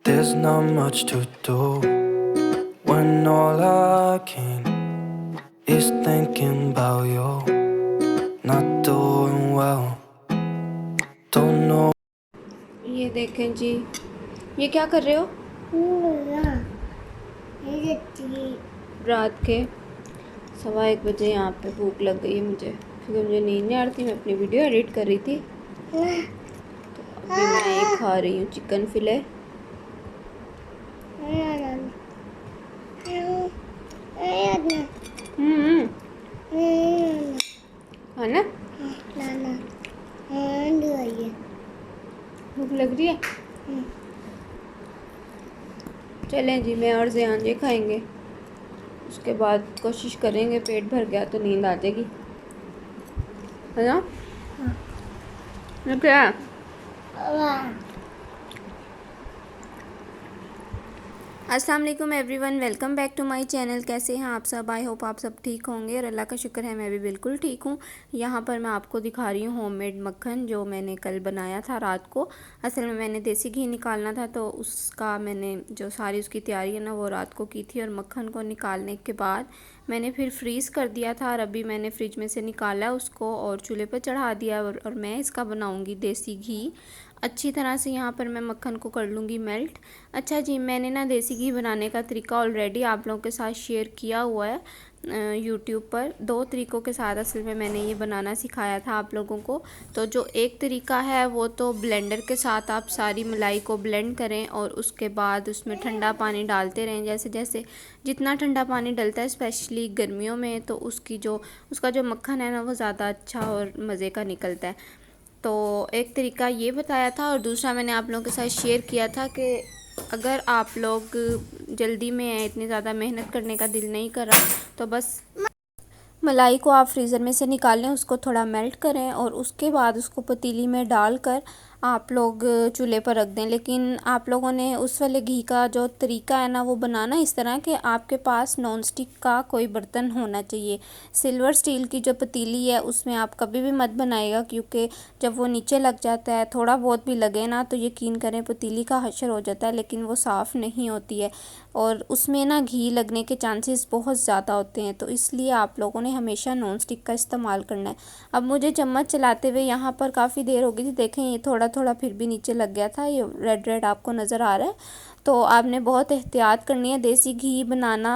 There's not much to do when all I can is thinking about you. Not doing well, don't know. ये देखें जी, ये क्या कर रहे हो? रात के 1:15 बजे यहाँ पे भूख लग गई है मुझे, क्योंकि मुझे नींद नहीं आ रही थी। मैं अपनी वीडियो एडिट कर रही थी, तो अभी मैं ये खा रही हूँ चिकन फिले। हाँ ना, भूख लग रही है। चलें जी, मैं और ज़ियान जी खाएंगे, उसके बाद कोशिश करेंगे, पेट भर गया तो नींद आ जाएगी, है ना? क्या? अस्सलाम वालेकुम everyone, welcome back to my channel. कैसे हैं आप सब? आई होप आप सब ठीक होंगे और अल्लाह का शुक्र है मैं भी बिल्कुल ठीक हूँ। यहाँ पर मैं आपको दिखा रही हूँ होममेड मक्खन, जो मैंने कल बनाया था रात को। असल में मैंने देसी घी निकालना था, तो उसका मैंने जो सारी उसकी तैयारी है ना, वो रात को की थी। और मक्खन को निकालने के बाद मैंने फिर फ्रीज़ कर दिया था, और अभी मैंने फ्रिज में से निकाला उसको और चूल्हे पर चढ़ा दिया। और मैं इसका बनाऊँगी देसी घी। अच्छी तरह से यहाँ पर मैं मक्खन को कर लूँगी मेल्ट। अच्छा जी, मैंने ना देसी घी बनाने का तरीका ऑलरेडी आप लोगों के साथ शेयर किया हुआ है यूट्यूब पर। 2 तरीक़ों के साथ असल में मैंने ये बनाना सिखाया था आप लोगों को। तो जो एक तरीका है वो तो ब्लेंडर के साथ आप सारी मलाई को ब्लेंड करें और उसके बाद उसमें ठंडा पानी डालते रहें। जैसे जैसे जितना ठंडा पानी डलता है स्पेशली गर्मियों में, तो उसका जो मक्खन है ना, वो ज़्यादा अच्छा और मज़े का निकलता है। तो एक तरीका ये बताया था, और दूसरा मैंने आप लोगों के साथ शेयर किया था कि अगर आप लोग जल्दी में हैं, इतनी ज़्यादा मेहनत करने का दिल नहीं कर रहा, तो बस मलाई को आप फ्रीज़र में से निकाल लें, उसको थोड़ा मेल्ट करें और उसके बाद उसको पतीली में डालकर आप लोग चूल्हे पर रख दें। लेकिन आप लोगों ने उस वाले घी का जो तरीका है ना, वो बनाना इस तरह कि आपके पास नॉन स्टिक का कोई बर्तन होना चाहिए। सिल्वर स्टील की जो पतीली है उसमें आप कभी भी मत बनाइएगा, क्योंकि जब वो नीचे लग जाता है, थोड़ा बहुत भी लगे ना, तो यकीन करें पतीली का हशर हो जाता है, लेकिन वो साफ़ नहीं होती है और उसमें ना घी लगने के चांसेस बहुत ज़्यादा होते हैं। तो इसलिए आप लोगों ने हमेशा नॉन स्टिक का इस्तेमाल करना है। अब मुझे चम्मच चलाते हुए यहाँ पर काफ़ी देर हो गई थी। देखें, ये थोड़ा थोड़ा फिर भी नीचे लग गया था, ये रेड रेड आपको नज़र आ रहा है। तो आपने बहुत एहतियात करनी है। देसी घी बनाना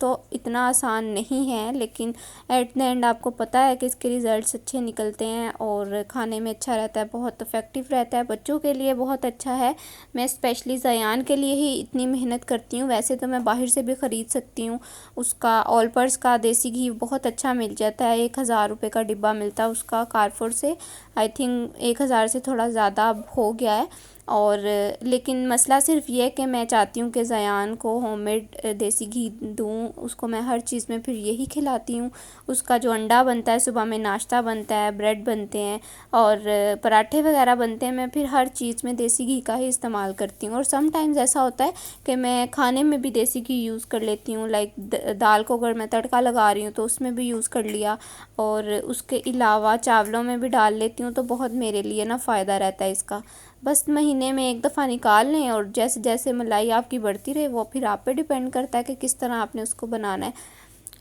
तो इतना आसान नहीं है, लेकिन एट द एंड आपको पता है कि इसके रिज़ल्ट्स अच्छे निकलते हैं और खाने में अच्छा रहता है, बहुत इफ़ेक्टिव रहता है, बच्चों के लिए बहुत अच्छा है। मैं स्पेशली ज़यान के लिए ही इतनी मेहनत करती हूँ। वैसे तो मैं बाहर से भी ख़रीद सकती हूँ, उसका ऑलपर्स का देसी घी बहुत अच्छा मिल जाता है। 1000 रुपये का डिब्बा मिलता है उसका कारफोर से। आई थिंक 1000 से थोड़ा ज़्यादा अब हो गया है। और लेकिन मसला सिर्फ ये है कि मैं चाहती हूँ कि ज़यान को होममेड देसी घी दूँ, उसको मैं हर चीज़ में फिर यही खिलाती हूँ। उसका जो अंडा बनता है, सुबह में नाश्ता बनता है, ब्रेड बनते हैं और पराठे वगैरह बनते हैं, मैं फिर हर चीज़ में देसी घी का ही इस्तेमाल करती हूँ। और समटाइम्स ऐसा होता है कि मैं खाने में भी देसी घी यूज़ कर लेती हूँ। लाइक दाल को अगर मैं तड़का लगा रही हूँ तो उसमें भी यूज़ कर लिया, और उसके अलावा चावलों में भी डाल लेती हूँ। तो बहुत मेरे लिए ना फ़ायदा रहता है इसका। बस महीने में एक दफ़ा निकाल लें, और जैसे जैसे मलाई आपकी बढ़ती रहे, वो फिर आप पे डिपेंड करता है कि किस तरह आपने उसको बनाना है।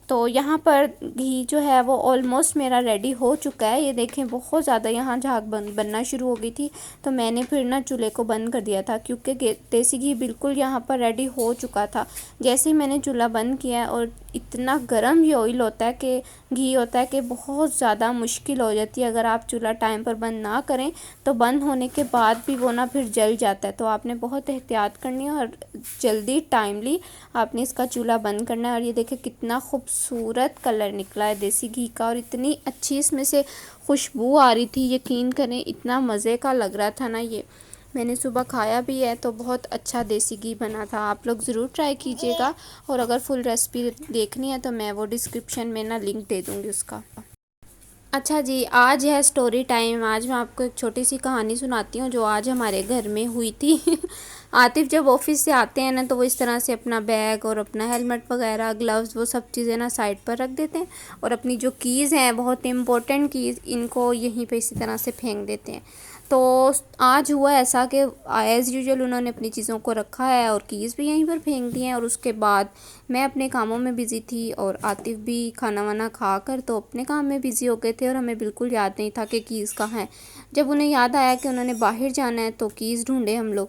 तो यहाँ पर घी जो है वो ऑलमोस्ट मेरा रेडी हो चुका है। ये देखें, बहुत ज़्यादा यहाँ झाग बनना शुरू हो गई थी, तो मैंने फिर ना चूल्हे को बंद कर दिया था, क्योंकि देसी घी बिल्कुल यहाँ पर रेडी हो चुका था। जैसे ही मैंने चूल्हा बंद किया, और इतना गर्म ये ऑयल होता है कि घी होता है कि बहुत ज़्यादा मुश्किल हो जाती है अगर आप चूल्हा टाइम पर बंद ना करें, तो बंद होने के बाद भी वो ना फिर जल जाता है। तो आपने बहुत एहतियात करनी है और जल्दी टाइमली आपने इसका चूल्हा बंद करना है। और ये देखें कितना खूबसूरत कलर निकला है देसी घी का, और इतनी अच्छी इसमें से खुशबू आ रही थी, यकीन करें इतना मज़े का लग रहा था ना। ये मैंने सुबह खाया भी है, तो बहुत अच्छा देसी घी बना था। आप लोग ज़रूर ट्राई कीजिएगा, और अगर फुल रेसिपी देखनी है तो मैं वो डिस्क्रिप्शन में ना लिंक दे दूँगी उसका। अच्छा जी, आज है स्टोरी टाइम। आज मैं आपको एक छोटी सी कहानी सुनाती हूँ जो आज हमारे घर में हुई थी। आतिफ जब ऑफिस से आते हैं ना, तो वो इस तरह से अपना बैग और अपना हेलमेट वगैरह, ग्लव्स, वो सब चीज़ें ना साइड पर रख देते हैं, और अपनी जो कीज़ हैं, बहुत इंपॉर्टेंट कीज़, इनको यहीं पे इसी तरह से फेंक देते हैं। तो आज हुआ ऐसा कि एज़ यूजुअल उन्होंने अपनी चीज़ों को रखा है और कीज़ भी यहीं पर फेंक दिए हैं। और उसके बाद मैं अपने कामों में बिज़ी थी और आतिफ़ भी खाना वाना खा कर तो अपने काम में बिज़ी हो गए थे और हमें बिल्कुल याद नहीं था कि कीज़ कहाँ हैं। जब उन्हें याद आया कि उन्होंने बाहर जाना है तो कीज़ ढूंढे हम लोग,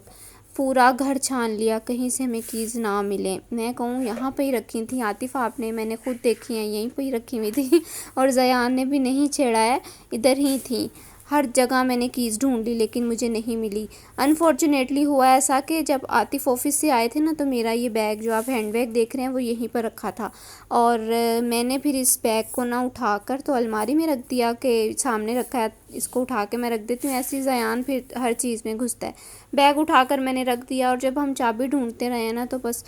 पूरा घर छान लिया, कहीं से हमें कीज़ ना मिले। मैं कहूँ यहाँ पे ही रखी थी आतिफ़ आपने, मैंने खुद देखी हैं यहीं पे ही रखी हुई थी और ज़यान ने भी नहीं छेड़ा है, इधर ही थी। हर जगह मैंने कीज़ ढूंढ ली लेकिन मुझे नहीं मिली। अनफॉर्चुनेटली हुआ ऐसा कि जब आतिफ़ ऑफिस से आए थे ना तो मेरा ये बैग जो आप हैंड बैग देख रहे हैं वो यहीं पर रखा था और मैंने फिर इस बैग को ना उठाकर तो अलमारी में रख दिया कि सामने रखा है, इसको उठा के मैं रख देती हूँ। ऐसी ज़यान फिर हर चीज़ में घुसता है। बैग उठाकर मैंने रख दिया और जब हम चाबी ढूंढते रहे ना तो बस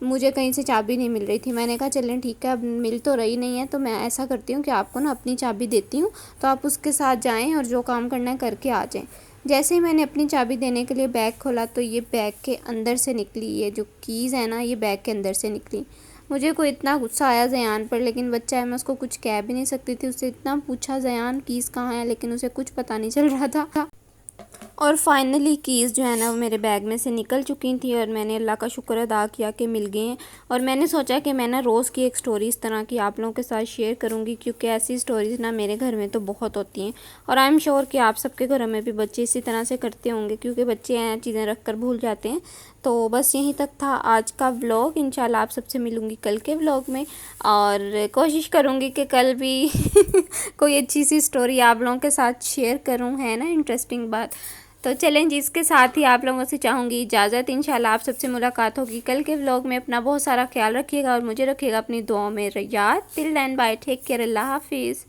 मुझे कहीं से चाबी नहीं मिल रही थी। मैंने कहा चलें ठीक है, अब मिल तो रही नहीं है तो मैं ऐसा करती हूँ कि आपको ना अपनी चाबी देती हूँ, तो आप उसके साथ जाएं और जो काम करना है करके आ जाएं। जैसे ही मैंने अपनी चाबी देने के लिए बैग खोला तो ये बैग के अंदर से निकली, ये जो कीज़ है ना ये बैग के अंदर से निकली। मुझे कोई इतना गुस्सा आया ज़यान पर, लेकिन बच्चा है मैं उसको कुछ कह भी नहीं सकती थी। उससे इतना पूछा ज़यान कीज़ कहाँ है, लेकिन उसे कुछ पता नहीं चल रहा था। और फाइनली कीज़ जो है ना वो मेरे बैग में से निकल चुकी थी और मैंने अल्लाह का शुक्र अदा किया कि मिल गए हैं। और मैंने सोचा कि मैं ना रोज़ की एक स्टोरी इस तरह की आप लोगों के साथ शेयर करूंगी, क्योंकि ऐसी स्टोरीज़ ना मेरे घर में तो बहुत होती हैं और आई एम श्योर कि आप सबके घरों में भी बच्चे इसी तरह से करते होंगे, क्योंकि बच्चे हैं चीज़ें रख कर भूल जाते हैं। तो बस यहीं तक था आज का व्लॉग। इंशाल्लाह आप सबसे मिलूँगी कल के व्लॉग में और कोशिश करूँगी कि कल भी कोई अच्छी सी स्टोरी आप लोगों के साथ शेयर करूँ, है ना इंटरेस्टिंग बात। तो चलें जी, इसके साथ ही आप लोगों से चाहूँगी इजाज़त। इंशाल्लाह आप सबसे मुलाकात होगी कल के व्लॉग में। अपना बहुत सारा ख्याल रखिएगा और मुझे रखिएगा अपनी दुआओं में याद। Till then bye, take care, अल्लाह हाफिज़।